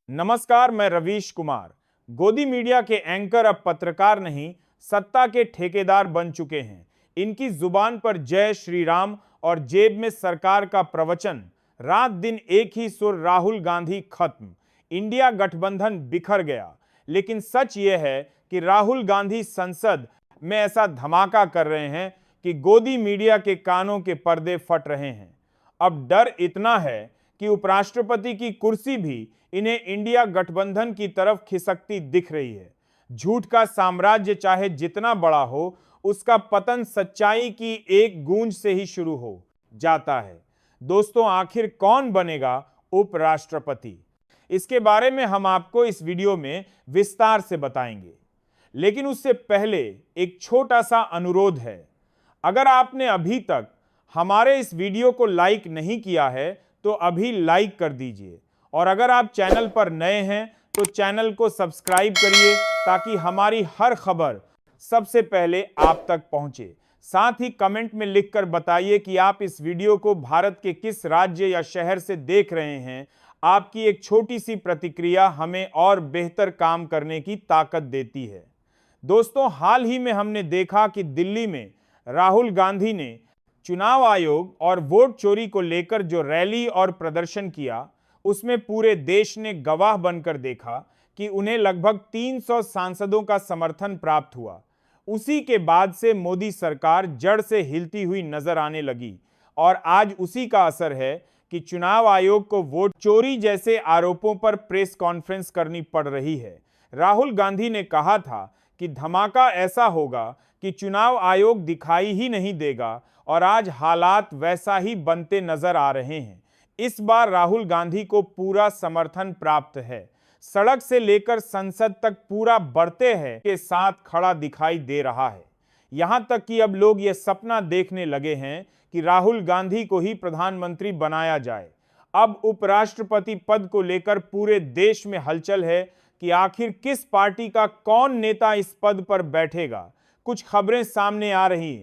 नमस्कार, मैं रवीश कुमार। गोदी मीडिया के एंकर अब पत्रकार नहीं, सत्ता के ठेकेदार बन चुके हैं। इनकी जुबान पर जय श्री राम और जेब में सरकार का प्रवचन। रात दिन एक ही सुर, राहुल गांधी खत्म, इंडिया गठबंधन बिखर गया। लेकिन सच यह है कि राहुल गांधी संसद में ऐसा धमाका कर रहे हैं कि गोदी मीडिया के कानों के पर्दे फट रहे हैं। अब डर इतना है कि उपराष्ट्रपति की कुर्सी भी इन्हें इंडिया गठबंधन की तरफ खिसकती दिख रही है। झूठ का साम्राज्य चाहे जितना बड़ा हो, उसका पतन सच्चाई की एक गूंज से ही शुरू हो जाता है। दोस्तों, आखिर कौन बनेगा उपराष्ट्रपति? इसके बारे में हम आपको इस वीडियो में विस्तार से बताएंगे। लेकिन उससे पहले एक छोटा सा अनुरोध है। अगर आपने अभी तक हमारे इस वीडियो को लाइक नहीं किया है तो अभी लाइक कर दीजिए, और अगर आप चैनल पर नए हैं तो चैनल को सब्सक्राइब करिए ताकि हमारी हर खबर सबसे पहले आप तक पहुंचे। साथ ही कमेंट में लिखकर बताइए कि आप इस वीडियो को भारत के किस राज्य या शहर से देख रहे हैं। आपकी एक छोटी सी प्रतिक्रिया हमें और बेहतर काम करने की ताकत देती है। दोस्तों, हाल ही में हमने देखा कि दिल्ली में राहुल गांधी ने चुनाव आयोग और वोट चोरी को लेकर जो रैली और प्रदर्शन किया, उसमें पूरे देश ने गवाह बनकर देखा कि उन्हें लगभग 300 सांसदों का समर्थन प्राप्त हुआ। उसी के बाद से मोदी सरकार जड़ से हिलती हुई नजर आने लगी, और आज उसी का असर है कि चुनाव आयोग को वोट चोरी जैसे आरोपों पर प्रेस कॉन्फ्रेंस करनी पड़ रही है। राहुल गांधी ने कहा था कि धमाका ऐसा होगा कि चुनाव आयोग दिखाई ही नहीं देगा, और आज हालात वैसा ही बनते नजर आ रहे हैं। इस बार राहुल गांधी को पूरा समर्थन प्राप्त है। सड़क से लेकर संसद तक पूरा बढ़ते हैं के साथ खड़ा दिखाई दे रहा है। यहां तक कि अब लोग ये सपना देखने लगे हैं कि राहुल गांधी को ही प्रधानमंत्री बनाया जाए। अब उपराष्ट्रपति पद को लेकर पूरे देश में हलचल है कि आखिर किस पार्टी का कौन नेता इस पद पर बैठेगा। कुछ खबरें सामने आ रही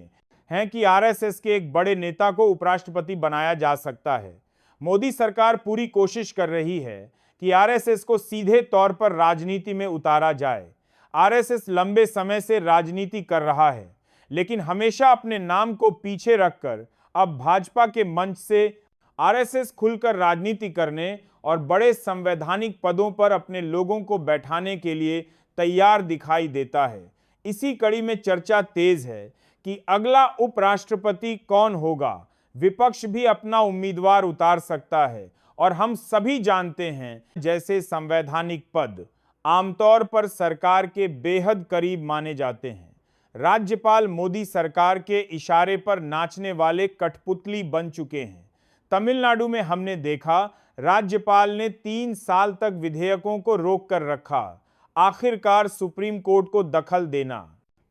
हैं कि आरएसएस के एक बड़े नेता को उपराष्ट्रपति बनाया जा सकता है। मोदी सरकार पूरी कोशिश कर रही है कि आरएसएस को सीधे तौर पर राजनीति में उतारा जाए। आरएसएस लंबे समय से राजनीति कर रहा है, लेकिन हमेशा अपने नाम को पीछे रखकर अब भाजपा के मंच से आरएसएस खुलकर राजनीति करने और बड़े संवैधानिक पदों पर अपने लोगों को बैठाने के लिए तैयार दिखाई देता है। इसी कड़ी में चर्चा तेज है कि अगला उपराष्ट्रपति कौन होगा। विपक्ष भी अपना उम्मीदवार उतार सकता है, और हम सभी जानते हैं जैसे संवैधानिक पद आमतौर पर सरकार के बेहद करीब माने जाते हैं। राज्यपाल मोदी सरकार के इशारे पर नाचने वाले कठपुतली बन चुके हैं। तमिलनाडु में हमने देखा, राज्यपाल ने 3 साल तक विधेयकों को रोक कर रखा। आखिरकार सुप्रीम कोर्ट को दखल देना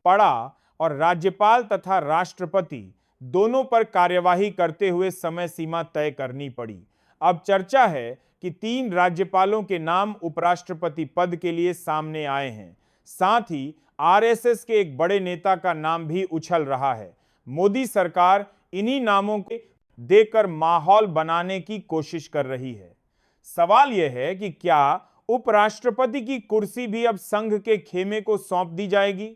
पड़ा और राज्यपाल तथा राष्ट्रपति दोनों पर कार्यवाही करते हुए समय सीमा तय करनी पड़ी। अब चर्चा है कि 3 राज्यपालों के नाम उपराष्ट्रपति पद के लिए सामने आए हैं। साथ ही आरएसएस के एक बड़े नेता का नाम भी उछल रहा है। मोदी सरकार इन्हीं नामों को देकर माहौल बनाने की कोशिश कर रही है। सवाल यह है कि क्या उपराष्ट्रपति की कुर्सी भी अब संघ के खेमे को सौंप दी जाएगी?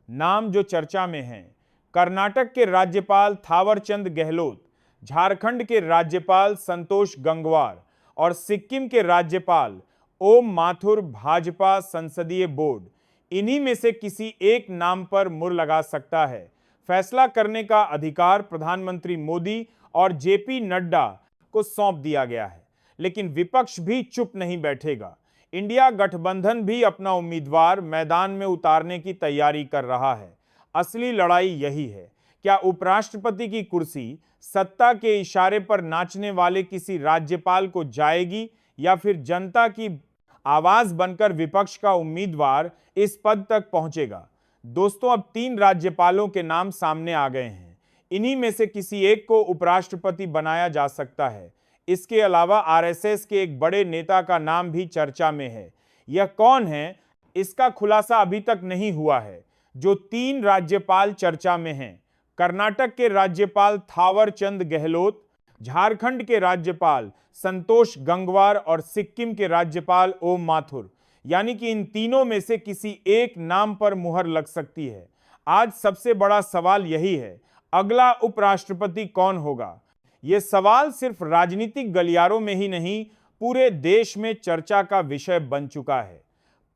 नाम जो चर्चा में हैं, कर्नाटक के राज्यपाल थावरचंद गहलोत, झारखंड के राज्यपाल संतोष गंगवार और सिक्किम के राज्यपाल ओम माथुर भाजपा संसदीय बोर्ड। इन्हीं में से किसी एक नाम पर मुहर लगा सकता है। फैसला करने का अधिकार प्रधानमंत्री मोदी और जेपी नड्डा को सौंप दिया गया है। लेकिन विपक्ष भी चुप नहीं बैठेगा। इंडिया गठबंधन भी अपना उम्मीदवार मैदान में उतारने की तैयारी कर रहा है। असली लड़ाई यही है, क्या उपराष्ट्रपति की कुर्सी सत्ता के इशारे पर नाचने वाले किसी राज्यपाल को जाएगी, या फिर जनता की आवाज बनकर विपक्ष का उम्मीदवार इस पद तक पहुंचेगा? दोस्तों, अब 3 राज्यपालों के नाम सामने आ गए हैं। इन्हीं में से किसी एक को उपराष्ट्रपति बनाया जा सकता है। इसके अलावा आरएसएस के एक बड़े नेता का नाम भी चर्चा में है। यह कौन है, इसका खुलासा अभी तक नहीं हुआ है। जो 3 राज्यपाल चर्चा में हैं, कर्नाटक के राज्यपाल थावरचंद गहलोत, झारखंड के राज्यपाल संतोष गंगवार और सिक्किम के राज्यपाल ओम माथुर, यानी कि इन तीनों में से किसी एक नाम पर मुहर लग सकती है। आज सबसे बड़ा सवाल यही है, अगला उपराष्ट्रपति कौन होगा? यह सवाल सिर्फ राजनीतिक गलियारों में ही नहीं, पूरे देश में चर्चा का विषय बन चुका है।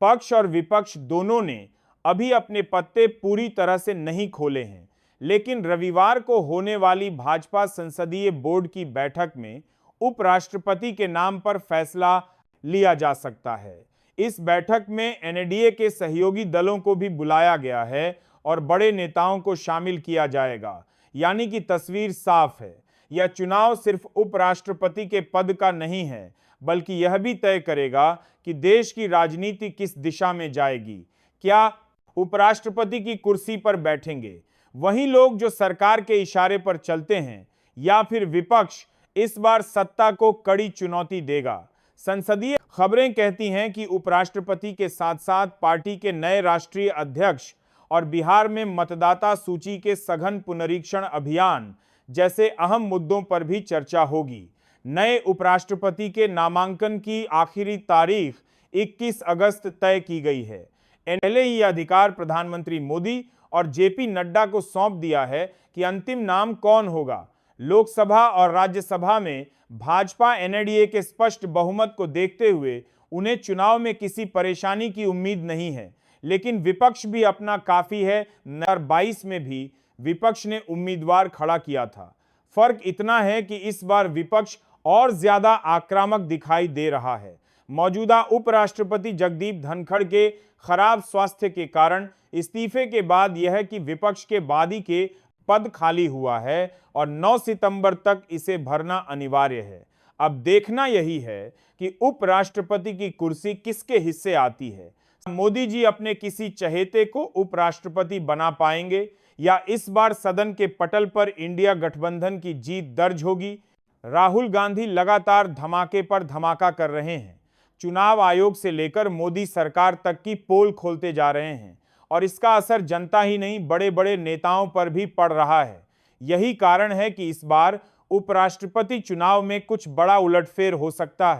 पक्ष और विपक्ष दोनों ने अभी अपने पत्ते पूरी तरह से नहीं खोले हैं, लेकिन रविवार को होने वाली भाजपा संसदीय बोर्ड की बैठक में उपराष्ट्रपति के नाम पर फैसला लिया जा सकता है। इस बैठक में एनडीए के सहयोगी दलों को भी बुलाया गया है और बड़े नेताओं को शामिल किया जाएगा, यानी कि तस्वीर साफ है। यह चुनाव सिर्फ उपराष्ट्रपति के पद का नहीं है, बल्कि यह भी तय करेगा कि देश की राजनीति किस दिशा में जाएगी। क्या उपराष्ट्रपति की कुर्सी पर बैठेंगे वही लोग जो सरकार के इशारे पर चलते हैं, या फिर विपक्ष इस बार सत्ता को कड़ी चुनौती देगा? संसदीय खबरें कहती हैं कि उपराष्ट्रपति के साथ साथ पार्टी के नए राष्ट्रीय अध्यक्ष और बिहार में मतदाता सूची के सघन पुनरीक्षण अभियान जैसे अहम मुद्दों पर भी चर्चा होगी। नए उपराष्ट्रपति के नामांकन की आखिरी तारीख 21 अगस्त तय की गई है। पहले ही यह अधिकार प्रधानमंत्री मोदी और जेपी नड्डा को सौंप दिया है कि अंतिम नाम कौन होगा। लोकसभा और राज्यसभा में भाजपा एनडीए के स्पष्ट बहुमत को देखते हुए उन्हें चुनाव में किसी परेशानी की उम्मीद नहीं है, लेकिन विपक्ष भी अपना काफी है। 2022 में भी विपक्ष ने उम्मीदवार खड़ा किया था। फर्क इतना है कि इस बार विपक्ष और ज्यादा आक्रामक दिखाई दे रहा है। मौजूदा उपराष्ट्रपति जगदीप धनखड़ के खराब स्वास्थ्य के कारण इस्तीफे के बाद यह कि विपक्ष के बादी के पद खाली हुआ है और 9 सितंबर तक इसे भरना अनिवार्य है। अब देखना यही है कि उपराष्ट्रपति की कुर्सी किसके हिस्से आती है। मोदी जी अपने किसी चहेते को उपराष्ट्रपति बना पाएंगे, या इस बार सदन के पटल पर इंडिया गठबंधन की जीत दर्ज होगी? राहुल गांधी लगातार धमाके पर धमाका कर रहे हैं। चुनाव आयोग से लेकर मोदी सरकार तक की पोल खोलते जा रहे हैं और इसका असर जनता ही नहीं, बड़े बड़े नेताओं पर भी पड़ रहा है। यही कारण है कि इस बार उपराष्ट्रपति चुनाव में कुछ बड़ा उलटफेर हो सकता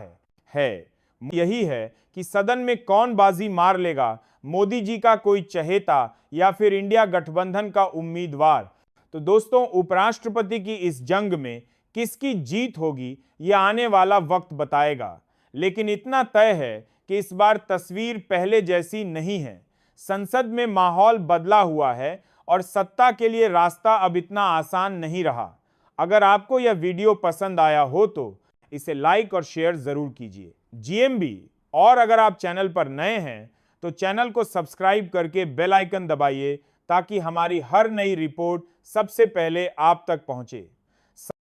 है। यही है कि सदन में कौन बाजी मार लेगा, मोदी जी का कोई चहेता या फिर इंडिया गठबंधन का उम्मीदवार। तो दोस्तों, उपराष्ट्रपति की इस जंग में किसकी जीत होगी, यह आने वाला वक्त बताएगा। लेकिन इतना तय है कि इस बार तस्वीर पहले जैसी नहीं है। संसद में माहौल बदला हुआ है और सत्ता के लिए रास्ता अब इतना आसान नहीं रहा। अगर आपको यह वीडियो पसंद आया हो तो इसे लाइक और शेयर जरूर कीजिए। जीएमबी, और अगर आप चैनल पर नए हैं तो चैनल को सब्सक्राइब करके बेल आइकन दबाइए ताकि हमारी हर नई रिपोर्ट सबसे पहले आप तक पहुंचे।